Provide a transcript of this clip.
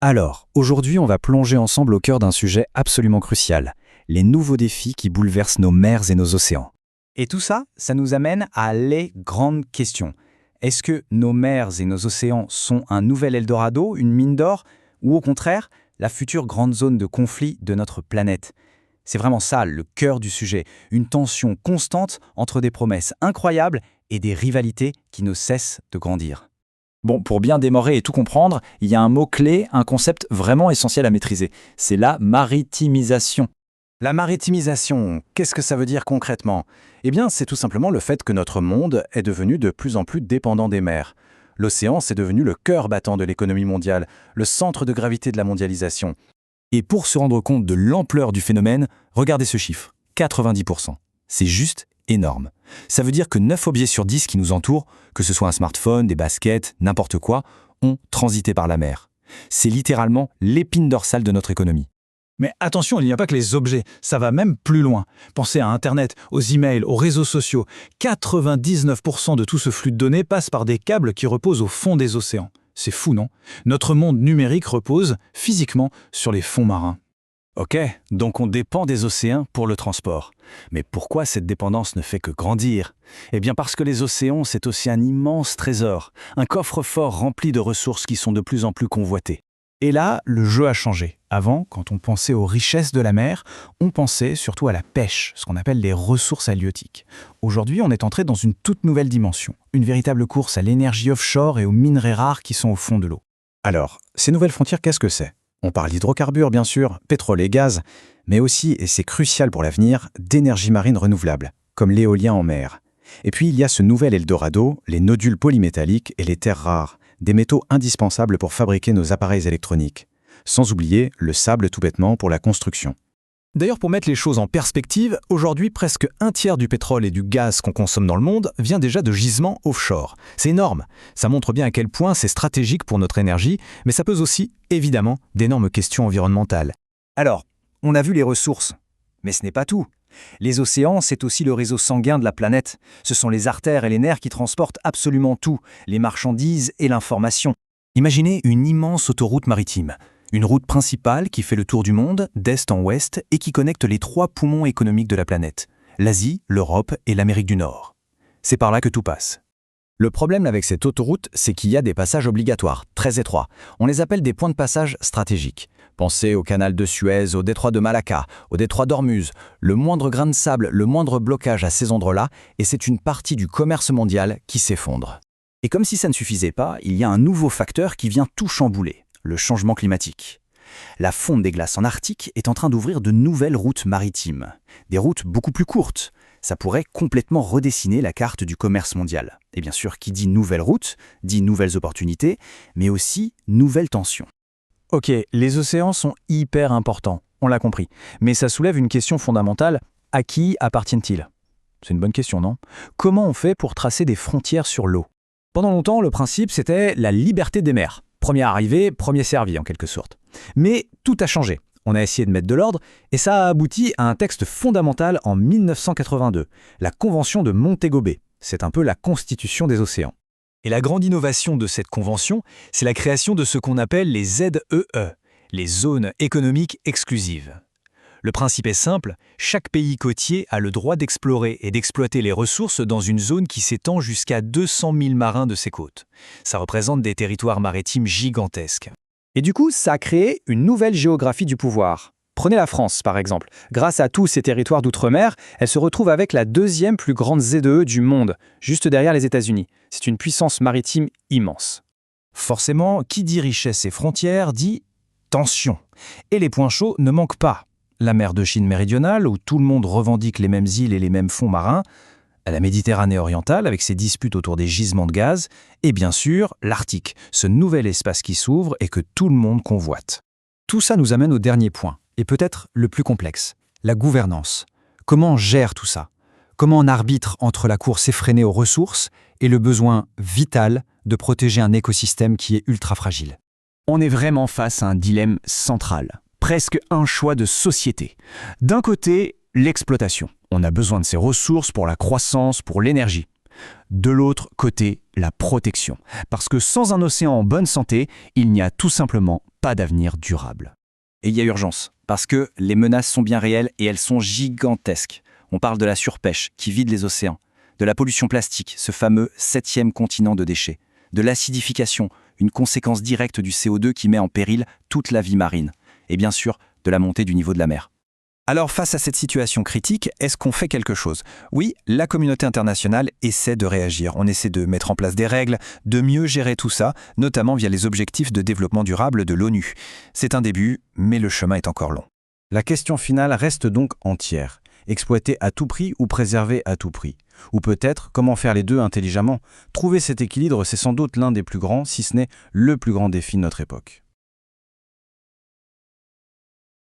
Alors, aujourd'hui, on va plonger ensemble au cœur d'un sujet absolument crucial, les nouveaux défis qui bouleversent nos mers et nos océans. Et tout ça, ça nous amène à les grandes questions. Est-ce que nos mers et nos océans sont un nouvel Eldorado, une mine d'or, ou au contraire, la future grande zone de conflit de notre planète? C'est vraiment ça, le cœur du sujet, une tension constante entre des promesses incroyables et des rivalités qui ne cessent de grandir. Bon, pour bien démarrer et tout comprendre, il y a un mot-clé, un concept vraiment essentiel à maîtriser. C'est la maritimisation. La maritimisation, qu'est-ce que ça veut dire concrètement? Eh bien, c'est tout simplement le fait que notre monde est devenu de plus en plus dépendant des mers. L'océan, c'est devenu le cœur battant de l'économie mondiale, le centre de gravité de la mondialisation. Et pour se rendre compte de l'ampleur du phénomène, regardez ce chiffre, 90%. C'est juste énorme. Ça veut dire que 9 objets sur 10 qui nous entourent, que ce soit un smartphone, des baskets, n'importe quoi, ont transité par la mer. C'est littéralement l'épine dorsale de notre économie. Mais attention, il n'y a pas que les objets, ça va même plus loin. Pensez à Internet, aux emails, aux réseaux sociaux. 99% de tout ce flux de données passe par des câbles qui reposent au fond des océans. C'est fou, non? Notre monde numérique repose, physiquement, sur les fonds marins. Ok, donc on dépend des océans pour le transport. Mais pourquoi cette dépendance ne fait que grandir? Eh bien parce que les océans, c'est aussi un immense trésor, un coffre-fort rempli de ressources qui sont de plus en plus convoitées. Et là, le jeu a changé. Avant, quand on pensait aux richesses de la mer, on pensait surtout à la pêche, ce qu'on appelle les ressources halieutiques. Aujourd'hui, on est entré dans une toute nouvelle dimension, une véritable course à l'énergie offshore et aux minerais rares qui sont au fond de l'eau. Alors, ces nouvelles frontières, qu'est-ce que c'est? On parle d'hydrocarbures, bien sûr, pétrole et gaz, mais aussi, et c'est crucial pour l'avenir, d'énergie marine renouvelable, comme l'éolien en mer. Et puis, il y a ce nouvel Eldorado, les nodules polymétalliques et les terres rares, des métaux indispensables pour fabriquer nos appareils électroniques. Sans oublier le sable tout bêtement pour la construction. D'ailleurs, pour mettre les choses en perspective, aujourd'hui, presque un tiers du pétrole et du gaz qu'on consomme dans le monde vient déjà de gisements offshore. C'est énorme. Ça montre bien à quel point c'est stratégique pour notre énergie, mais ça pose aussi, évidemment, d'énormes questions environnementales. Alors, on a vu les ressources, mais ce n'est pas tout. Les océans, c'est aussi le réseau sanguin de la planète. Ce sont les artères et les nerfs qui transportent absolument tout, les marchandises et l'information. Imaginez une immense autoroute maritime. Une route principale qui fait le tour du monde, d'est en ouest, et qui connecte les 3 poumons économiques de la planète, l'Asie, l'Europe et l'Amérique du Nord. C'est par là que tout passe. Le problème avec cette autoroute, c'est qu'il y a des passages obligatoires, très étroits. On les appelle des points de passage stratégiques. Pensez au canal de Suez, au détroit de Malacca, au détroit d'Ormuz. Le moindre grain de sable, le moindre blocage à ces endroits-là, et c'est une partie du commerce mondial qui s'effondre. Et comme si ça ne suffisait pas, il y a un nouveau facteur qui vient tout chambouler. Le changement climatique. La fonte des glaces en Arctique est en train d'ouvrir de nouvelles routes maritimes. Des routes beaucoup plus courtes. Ça pourrait complètement redessiner la carte du commerce mondial. Et bien sûr, qui dit nouvelles routes, dit nouvelles opportunités, mais aussi nouvelles tensions. Ok, les océans sont hyper importants, on l'a compris. Mais ça soulève une question fondamentale, à qui appartiennent-ils? C'est une bonne question, non? Comment on fait pour tracer des frontières sur l'eau? Pendant longtemps, le principe, c'était la liberté des mers. Premier arrivé, premier servi en quelque sorte. Mais tout a changé. On a essayé de mettre de l'ordre et ça a abouti à un texte fondamental en 1982, la Convention de Montego Bay. C'est un peu la constitution des océans. Et la grande innovation de cette convention, c'est la création de ce qu'on appelle les ZEE, les zones économiques exclusives. Le principe est simple, chaque pays côtier a le droit d'explorer et d'exploiter les ressources dans une zone qui s'étend jusqu'à 200 000 marins de ses côtes. Ça représente des territoires maritimes gigantesques. Et du coup, ça a créé une nouvelle géographie du pouvoir. Prenez la France, par exemple. Grâce à tous ces territoires d'outre-mer, elle se retrouve avec la deuxième plus grande ZEE du monde, juste derrière les États-Unis. C'est une puissance maritime immense. Forcément, qui dit richesse et frontières dit tension. Et les points chauds ne manquent pas. La mer de Chine méridionale, où tout le monde revendique les mêmes îles et les mêmes fonds marins, la Méditerranée orientale, avec ses disputes autour des gisements de gaz, et bien sûr, l'Arctique, ce nouvel espace qui s'ouvre et que tout le monde convoite. Tout ça nous amène au dernier point, et peut-être le plus complexe, la gouvernance. Comment on gère tout ça? Comment on arbitre entre la course effrénée aux ressources et le besoin vital de protéger un écosystème qui est ultra fragile? On est vraiment face à un dilemme central. Presque un choix de société. D'un côté, l'exploitation. On a besoin de ces ressources pour la croissance, pour l'énergie. De l'autre côté, la protection. Parce que sans un océan en bonne santé, il n'y a tout simplement pas d'avenir durable. Et il y a urgence, parce que les menaces sont bien réelles et elles sont gigantesques. On parle de la surpêche qui vide les océans, de la pollution plastique, ce fameux 7e continent de déchets, de l'acidification, une conséquence directe du CO2 qui met en péril toute la vie marine, et bien sûr de la montée du niveau de la mer. Alors face à cette situation critique, est-ce qu'on fait quelque chose? Oui, la communauté internationale essaie de réagir. On essaie de mettre en place des règles, de mieux gérer tout ça, notamment via les objectifs de développement durable de l'ONU. C'est un début, mais le chemin est encore long. La question finale reste donc entière. Exploiter à tout prix ou préserver à tout prix? Ou peut-être, comment faire les deux intelligemment? Trouver cet équilibre, c'est sans doute l'un des plus grands, si ce n'est le plus grand défi de notre époque.